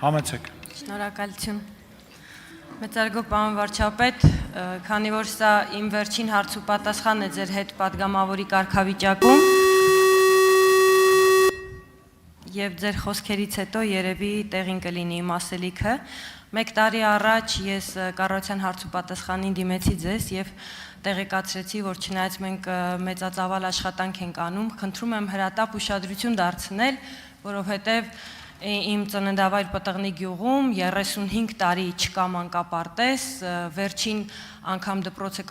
Համեցեք։ Շնորհակալություն։ Մեծարգո պարոն վարչապետ, քանի որ սա իմ վերջին հարց ու պատասխանն է ձեր հետ պատգամավորի կարգավիճակում եւ ձեր խոսքերից հետո երևի տեղին կլինի իմ ասելիքը, 1 տարի առաջ ես կառավարության հարց ու պատասխանին դիմեցի ձեզ եւ տեղեկացրեցի, որ չնայած մենք մեծածավալ աշխատանք ենք անում, խնդրում եմ հրատապ ուշադրություն դարձնել, որովհետեւ իմ ծննդավայր Պտղնի գյուղում 35 տարի չկա մանկապարտեզ, վերջին անգամ դպրոցը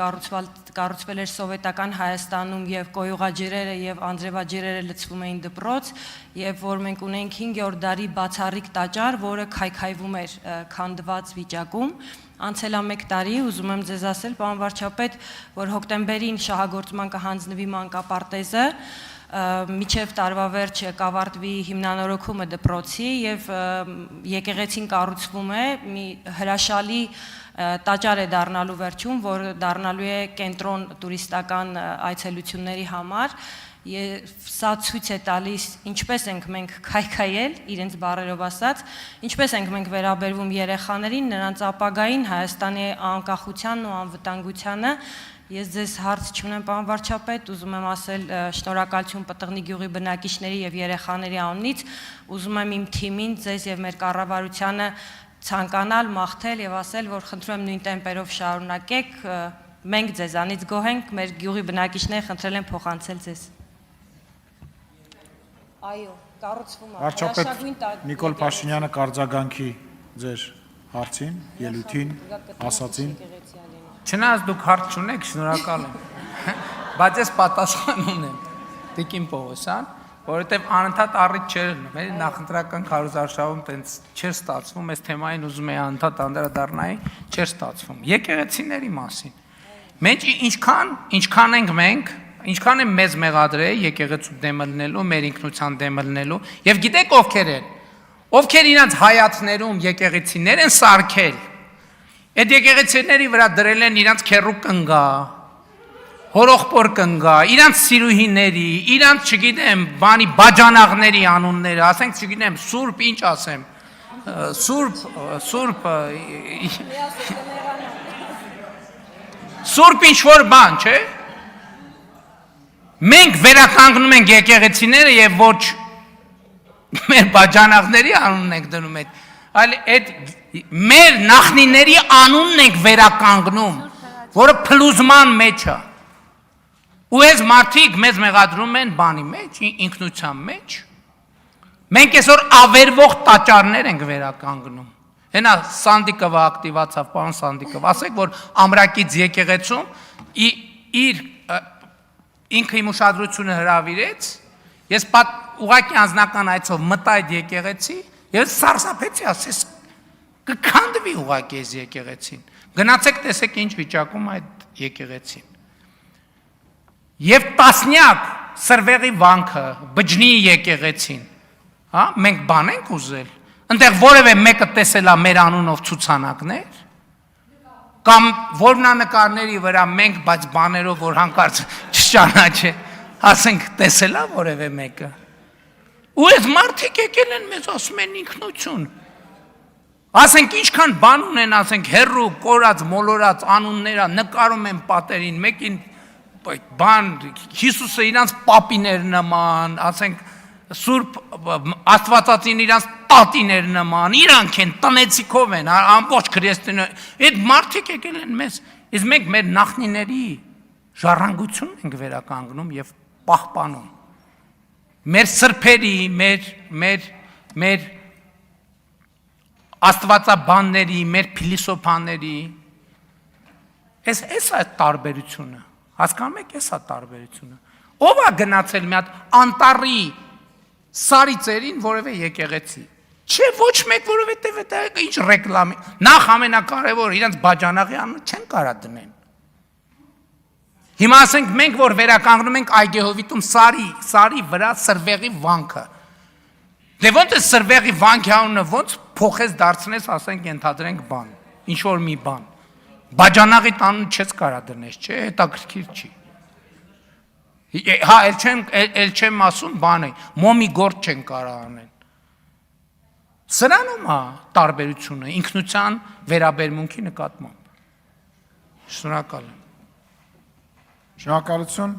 կառուցվել էր սովետական Հայաստանում եւ կոյուղաջրերը եւ անձրևաջրերը լցվում էին դպրոց եւ որ մենք ունենք 5-րդ դարի բացառիկ տաճար, որը քայքայվում էր քանդված վիճակում։ Անցել է 1 տարի, ուզում եմ ձեզ ասել, պարոն վարչապետ, որ հոկտեմբերին շահագործման կհանձնվի մանկապարտեզը, միջև տարվա վերջը կավարտվի հիմնանորոգումը դպրոցի եւ եկեղեցին կառուցվում է մի հրաշալի տաճար է դառնալու վերջում, որ դառնալու է կենտրոն տուրիստական այցելությունների համար եւ սա ցույց է տալիս ինչպես ենք մենք քայքայել իրենց բառերով ասած, ինչպես ենք մենք վերաբերվում երեխաներին, նրանց ապագային, Հայաստանի անկախությանն ու անվտանգությանը։ Ես ձեզ հարց չունեմ, պարոն վարչապետ, ուզում եմ ասել շնորհակալություն Պտղնի գյուղի բնակիչների եւ երեխաների անունից, ուզում եմ իմ թիմին, ձեզ եւ մեր կառավարությանը ցանկանալ, մաղթել եւ ասել, որ խնդրում եմ նույն տեմպերով շարունակեք, մենք ձեզանից գոհ ենք, մեր գյուղի բնակիչները խնդրել են փոխանցել ձեզ։ Այո, կառուցվում է։ Վարչապետ Նիկոլ Փաշինյանը կարձագանքի ձեր հարցին, ելույթին, ասացին։ Չնայած դուք հարց չունեք, շնորհակալ եմ, բայց ես պատասխան ունեմ, Տիկին Պողոսյան, որովհետև անընդհատ առիթ չէր լինում, մեր նախընտրական քարոզարշավում տենց չէր ստացվում, այս թեմային ուզում էի անընդհատ անդրադառնայի, չէր ստացվում։ Եկեղեցիների մասին։ Մենք ինչքան ենք մենք, ինչքան են մեզ մեղադրել եկեղեցու դեմը լինելու, մեր ինքնության դեմը լինելու, եւ գիտեք ովքեր իրենց հայացներում եկեղեցիներ են սարքել, այդ եկեղեցիների վրա դրել են իրանց քերու կնգա, հորողպոր կնգա, իրանց սիրուհիների, իրանց չգիտեմ, բանի բաժանաղների անունները, ասենք չգիտեմ, Սուրբ ինչ ասեմ, Սուրբ ինչ որ բան, չէ՞։ Մենք վերականգնում ենք եկեղեցիները եւ ոչ մեր բաժանաղների անունն ենք դնում այդ, այլ այդ մեր նախնիների անունն ենք վերականգնում, որը փլուզման մեջ է։ Ու այս մարդիկ մեզ մեղադրում են բանի մեջ, ինքնության մեջ։ Մենք այսօր ավերվող տաճարներ ենք վերականգնում։ Հենա Սանդիկովը ակտիվացավ, պարոն Սանդիկով, ասեք, որ ամրակից եկեղեցում իր ինքը իմ ուշադրությունը հրավիրեց, ես ուղղակի անձնական այցով մտա այդ եկեղեցի, եւ սարսափեցի, ասես կքանդվի ուղղակի այս եկեղեցին։ Գնացեք տեսեք ինչ վիճակում այդ եկեղեցին։ Եվ տասնյակ Սրվեղի վանքը, Բջնի եկեղեցին, հա, մենք բան ենք ուզել։ Այնտեղ որևէ մեկը տեսել է մեր անունով ցուցանակներ, կամ որմնանկարների վրա մենք բայց բաներով որ հանկարծ չճանաչե, ասենք տեսել է որևէ մեկը։ Ու այս մարդիկ եկել են մեզ ասում են ինքնություն։ Ասենք ինչքան բան ունեն, ասենք հերրու, կորած, մոլորած անունները նկարում են պատերին, մեկին բան Հիսուսը իրանց պապիներ նման, ասենք Սուրբ Աստվածածին իրանց տատիներ նման, իրանք են տնեցիկով են, ամբողջ քրիստոնյա, այդ մարդիկ եկել են մեզ, իսկ մենք մեր նախնիների ժառանգությունն ենք վերականգնում եւ պահպանում։ Մեր սրբերի, մեր աստվածաբանների, մեր փիլիսոփաների, այս է տարբերությունը, հասկանում եք, այս է տարբերությունը։ Ով է գնացել մի հատ անտառի սարի ծերին որևէ եկեղեցի։ Չէ, ոչ մեկ, որովհետև դա ինչ ռեկլամի։ Նախ ամենակարևորը իրենց բաժանաղի անունը չեն կարա դնեն։ Հիմա ասենք մենք որ վերականգնում ենք Այգեհովիտում սարի վրա Սրվեղի վանքը։ Դե ոնց է Սրվեղի վանքի անունը ոնց փոխես դարձնես, ասենք ենթադրենք բան, ինչ որ մի բան։ Բաժանաղի տանուն չես կարա դնես, չէ, հետաքրքիր չի։ Հա, էլ չեմ ասում բան է, մոմի գործ չեն կարա անել։ Սրանում է տարբերությունը ինքնության վերաբերմունքի նկատմամբ։ Շնորհակալ եմ։ Շնորհակալություն։